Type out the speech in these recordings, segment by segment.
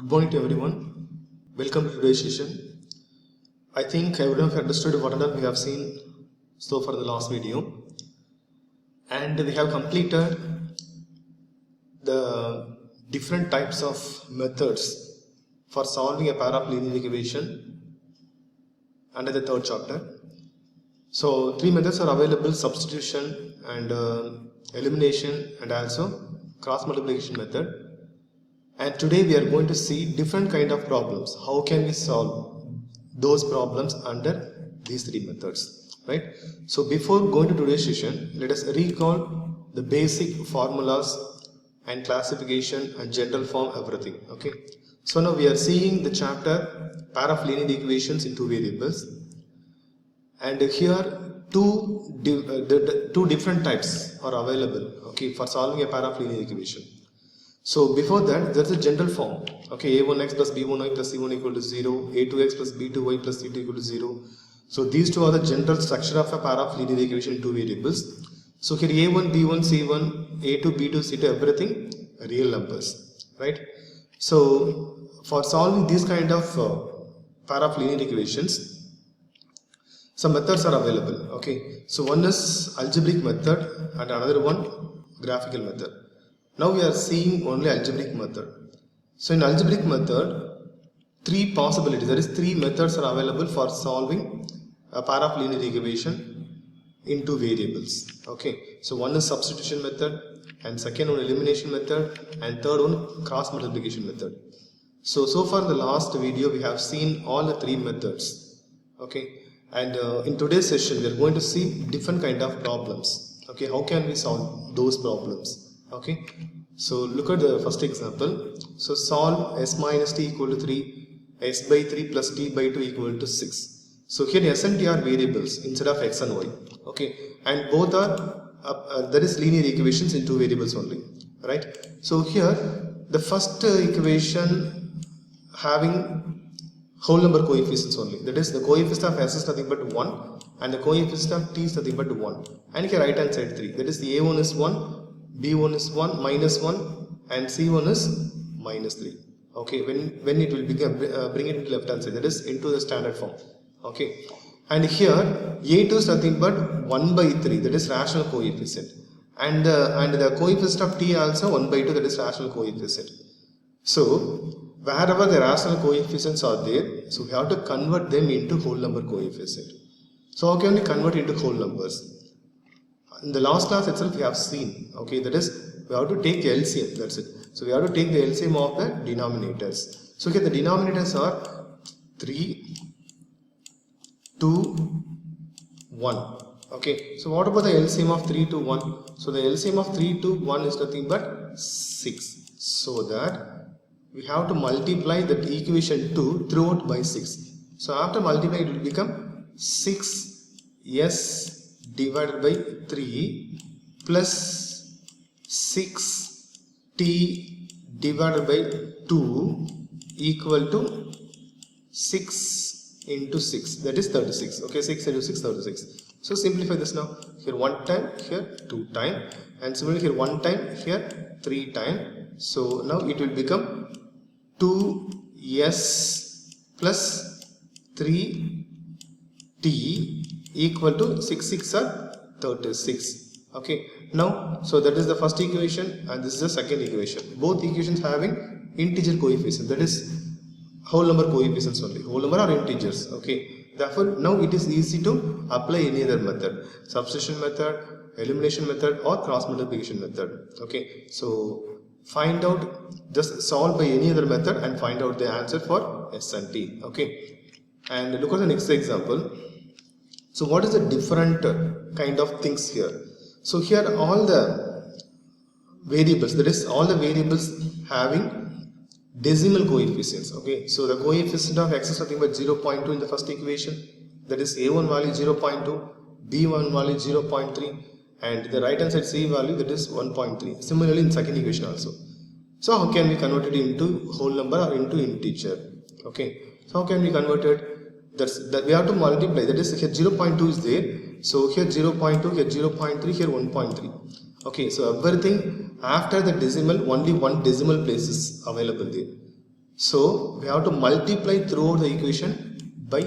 Good morning to everyone. Welcome to today's session. I think everyone have understood what all we have seen so far in the last video, and we have completed the different types of methods for solving a pair of linear equation under the third chapter. So three methods are available: substitution and elimination, and also cross multiplication method. And today we are going to see different kind of problems. How can we solve those problems under these three methods, right? So before going to today's session, let us recall the basic formulas and classification and general form, everything. Okay. So now we are seeing the chapter pair of linear equations in two variables, and here two different types are available. Okay, for solving a pair of linear equation. So before that, there is a general form. Okay, a1x plus b1y plus c1 equal to 0, a2x plus b2y plus c2 equal to 0. So these two are the general structure of a pair of linear equation in two variables. So here a1, b1, c1, a2, b2, c2, everything real numbers, right? So for solving these kind of pair of linear equations, some methods are available. Okay, so one is algebraic method and another one graphical method. Now we are seeing only algebraic method. So in algebraic method, three possibilities, that is three methods are available for solving a pair of linear equation in two variables. Okay, so one is substitution method, and second one elimination method, and third one cross multiplication method. So far the last video we have seen all the three methods. Okay, and in today's session we are going to see different kind of problems. Okay, how can we solve those problems? Okay, so look at the first example. So solve s minus t equal to 3, s by 3 plus t by 2 equal to 6. So here s and t are variables instead of x and y. Okay, and both are that is linear equations in two variables only, right? So here the first equation having whole number coefficients only, that is the coefficient of s is nothing but 1 and the coefficient of t is nothing but 1, and here right hand side 3, that is the a1 is 1, b1 is 1 minus 1, and c1 is minus 3. Okay, when it will become bring it into left hand side, that is into the standard form. Okay, and here a2 is nothing but 1 by 3, that is rational coefficient, and the coefficient of t also 1 by 2, that is rational coefficient. So wherever the rational coefficients are there, so we have to convert them into whole number coefficient. So how can we convert into whole numbers? In the last class itself we have seen, okay, that is we have to take LCM, that's it. So we have to take the LCM of the denominators. So here the denominators are 3, 2, 1. Okay, so what about the LCM of 3 to 1? So the LCM of 3 to 1 is nothing but 6. So that we have to multiply that equation 2 throughout by 6. So after multiplying it will become 6s divided by 3 plus 6t divided by 2 equal to 6 into 6, that is 36. Okay, 6 into 6, 36. So simplify this now. Here 1 time, here 2 time, and similarly here 1 time, here 3 time. So now it will become 2s plus 3t equal to 6 6 are 36. Okay, now so that is the first equation and this is the second equation. Both equations having integer coefficient, that is whole number coefficients only, whole number are integers. Okay, therefore now it is easy to apply any other method, substitution method, elimination method, or cross multiplication method. Okay, so find out, just solve by any other method and find out the answer for s and t. Okay, and look at the next example. So what is the different kind of things here? So here all the variables, that is all the variables having decimal coefficients. Okay, so the coefficient of x is nothing but 0.2 in the first equation, that is a1 value 0.2, b1 value 0.3, and the right hand side c value, that is 1.3. Similarly in second equation also. So how can we convert it into whole number or into integer? Okay, so how can we convert it? That we have to multiply, that is here 0.2 is there, so here 0.2, here 0.3, here 1.3. Okay, so everything after the decimal, only one decimal place is available there. So we have to multiply throughout the equation by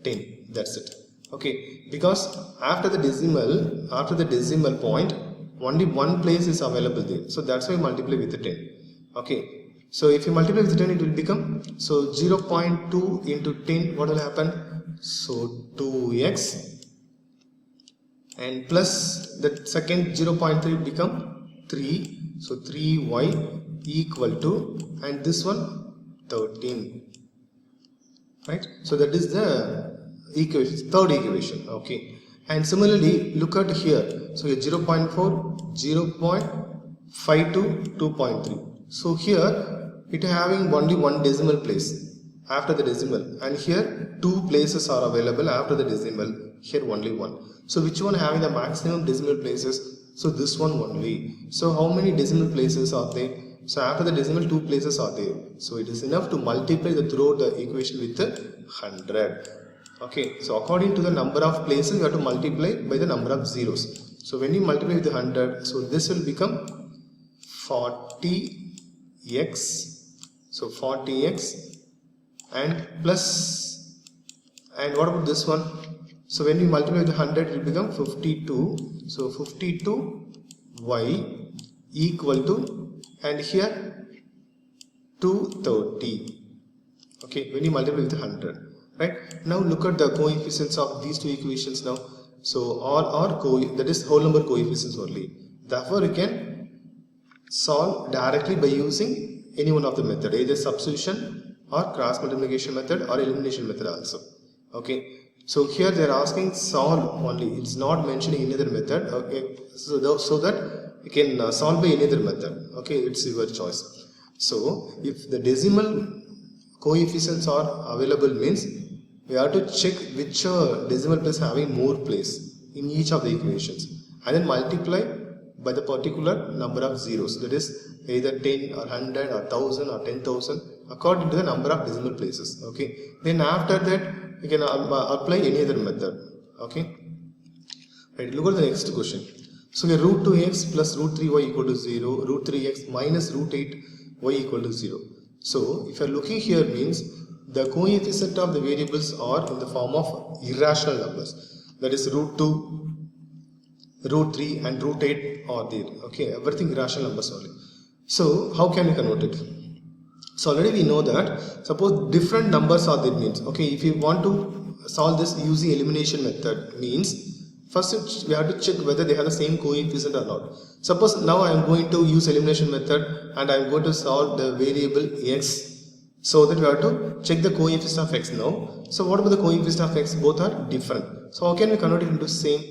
10. That's it. Okay, because after the decimal point, only one place is available there. So that's why multiply with the 10. Okay, so if you multiply with 10, it will become, so 0.2 into 10, what will happen? So 2x, and plus the second 0.3 will become 3. So 3y equal to, and this one 13. Right? So that is the equation, third equation. Okay, and similarly look at here. So here 0.4, 0.5 to 2.3. So here it having only one decimal place after the decimal, and here two places are available after the decimal, here only one. So which one having the maximum decimal places? So this one only. So how many decimal places are there? So after the decimal, two places are there. So it is enough to multiply throughout the equation with 100. Okay, so according to the number of places, you have to multiply by the number of zeros. So when you multiply with 100, so this will become 40x. So 40x and plus, and what about this one? So when we multiply with 100, it will become 52. So 52y equal to, and here 230. Okay, when you multiply with 100. Right, now look at the coefficients of these two equations now. So all are that is whole number coefficients only. Therefore, you can solve directly by using any one of the method, either substitution or cross multiplication method or elimination method also. Okay, so here they are asking solve only. It's not mentioning any other method. Okay, so that you can solve by any other method. Okay, it's your choice. So if the decimal coefficients are available, means we have to check which decimal place having more place in each of the equations, and then multiply by the particular number of zeros, that is either 10 or 100 or 1000 or 10,000 according to the number of decimal places. Okay, then after that you can apply any other method. Okay, right, look at the next question. So here root 2x plus root 3y equal to 0, root 3x minus root 8y equal to 0. So if you are looking here, means the coefficient of the variables are in the form of irrational numbers, that is root 2, root 3 and root 8 are there. Okay, everything irrational numbers only. So how can we convert it? So already we know that suppose different numbers are there, means, okay, if you want to solve this using elimination method, means first we have to check whether they have the same coefficient or not. Suppose now I am going to use elimination method and I am going to solve the variable x, so that we have to check the coefficient of x now. So what about the coefficient of x? Both are different. So how can we convert it into same?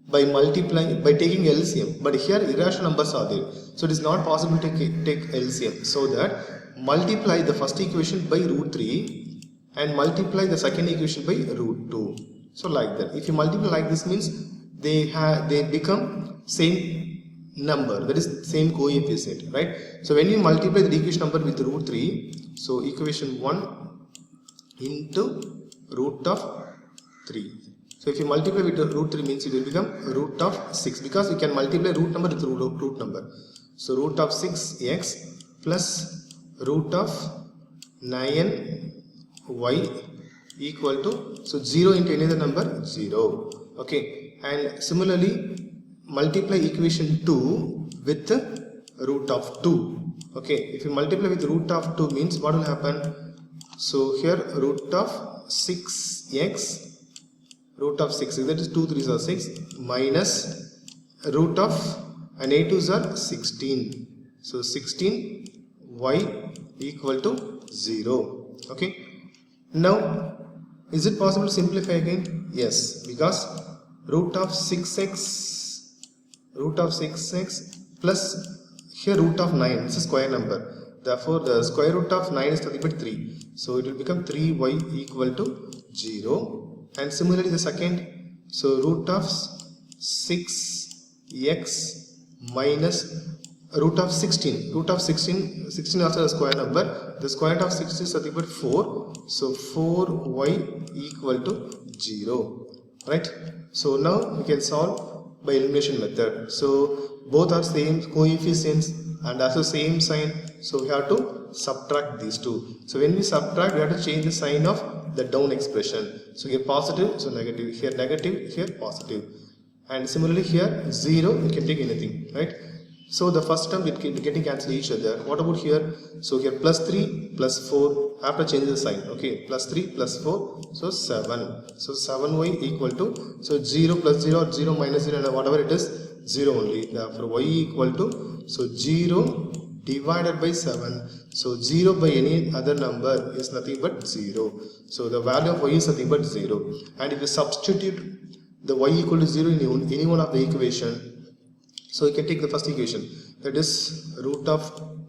By multiplying, by taking LCM. But here irrational numbers are there, so it is not possible to take LCM. So that multiply the first equation by root 3 and multiply the second equation by root 2. So like that. If you multiply like this, means they become same number, that is same coefficient, right? So when you multiply the equation number with root 3, so equation 1 into root of 3. So if you multiply with root 3, means it will become root of 6, because we can multiply root number with root number. So root of 6x plus root of 9y equal to, so 0 into any other number, 0. Okay, and similarly multiply equation 2 with root of 2. Okay, if you multiply with root of 2, means what will happen? So here root of 6x, root of 6, that is 2 3s are 6, minus root of, and 8 2s are 16. So 16y equal to 0. Okay, now is it possible to simplify again? Yes, because root of 6x plus here root of 9, it's a square number, therefore the square root of 9 is nothing but 3, so it will become 3y equal to 0. And similarly the second, so root of 6x minus root of 16, is also a square number, the square root of 6 is nothing but 4, so 4y equal to 0, right? So now we can solve by elimination method. So both are same coefficients and also same sign, so we have to subtract these two. So when we subtract, we have to change the sign of the down expression. So here positive, so negative, here negative, here positive. And similarly here 0, you can take anything, right? So the first term it can be getting cancelled each other. What about here? So here plus 3 plus 4, after change the sign, okay, plus 3 plus 4, so 7. So 7y equal to, so 0 plus 0 or 0 minus 0 and whatever it is, 0 only. Therefore y equal to, so 0 divided by 7. So 0 by any other number is nothing but 0. So the value of y is nothing but 0. And if you substitute the y equal to 0 in any one of the equation, so you can take the first equation, that is root of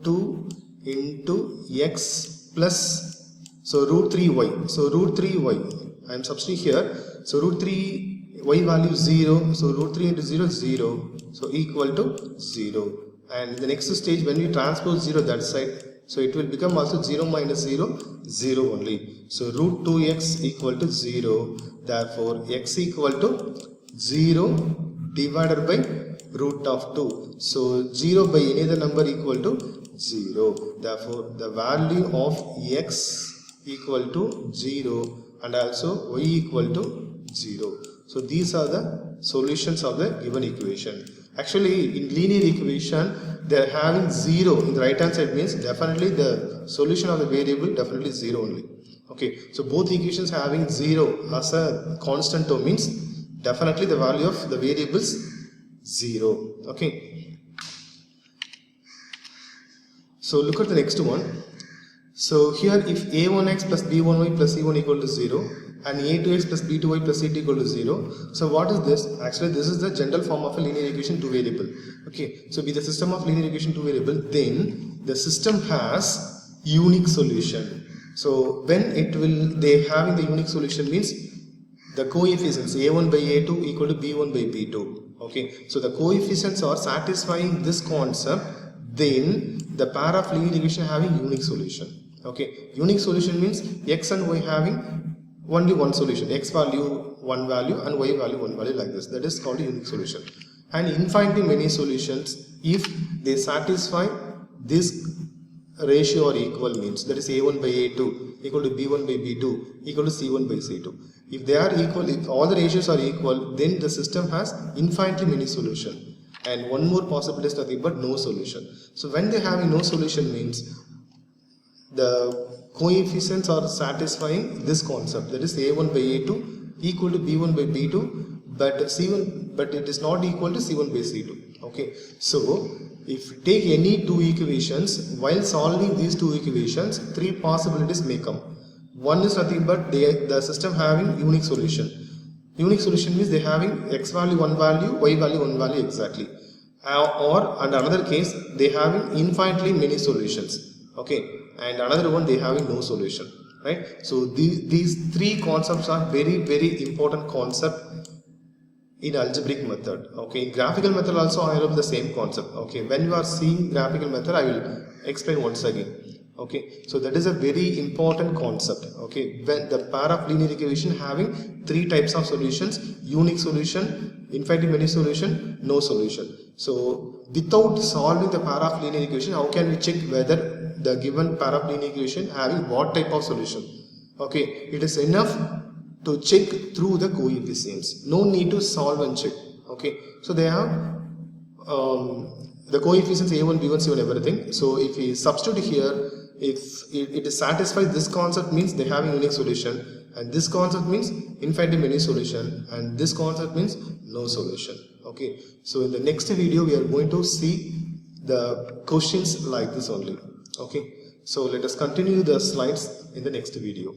2 into x plus, so root 3y. So root 3y, I am substituting here. So root 3 y value 0. So root 3 into 0 is 0. So equal to 0. And the next stage, when we transpose 0 that side, so it will become also 0 minus 0, 0 only. So root 2x equal to 0. Therefore x equal to 0 divided by root of 2. So 0 by any other number equal to 0. Therefore the value of x equal to 0 and also y equal to 0. So these are the solutions of the given equation. Actually in linear equation they are having 0 in the right hand side, means definitely the solution of the variable definitely 0 only. Okay, so both equations having 0 as a constant term means definitely the value of the variables 0. Okay, so look at the next one. So here if a1x plus b1y plus c1 equal to 0 and a2x plus b2y plus c2 equal to 0, so what is this? Actually this is the general form of a linear equation two variable. Okay, so with the system of linear equation two variable, then the system has unique solution. So when they having the unique solution means the coefficients a1 by a2 equal to b1 by b2. Okay, so the coefficients are satisfying this concept, then the pair of linear equation having unique solution. Okay, unique solution means x and y having only one solution, x value one value and y value one value, like this. That is called a unique solution. And infinitely many solutions if they satisfy this ratio or equal, means that is a1 by a2 equal to b1 by b2 equal to c1 by c2. If they are equal, if all the ratios are equal, then the system has infinitely many solutions. And one more possibility is nothing but no solution. So when they have no solution means the coefficients are satisfying this concept, that is a1 by a2 equal to b1 by b2, but it is not equal to c1 by c2. Okay, so if you take any two equations, while solving these two equations, three possibilities may come. One is nothing but the system having unique solution. Unique solution means they having x value one value, y value one value exactly. Or and another case they having infinitely many solutions. Okay, and another one they having no solution. Right. So these three concepts are very, very important concept in algebraic method. Okay, in graphical method also I have the same concept. Okay, when you are seeing graphical method, I will explain once again. Okay, so that is a very important concept. Okay, when the pair of linear equation having three types of solutions: unique solution, infinitely many solution, no solution. So without solving the pair of linear equation, how can we check whether the given pair of linear equation having what type of solution? Okay, it is enough to check through the coefficients. No need to solve and check. Okay, so they have the coefficients a1, b1, c1, everything. So if we substitute here, if it is satisfied this concept means they have a unique solution, and this concept means infinitely many solution, and this concept means no solution. Okay, so in the next video we are going to see the questions like this only. Okay, so let us continue the slides in the next video.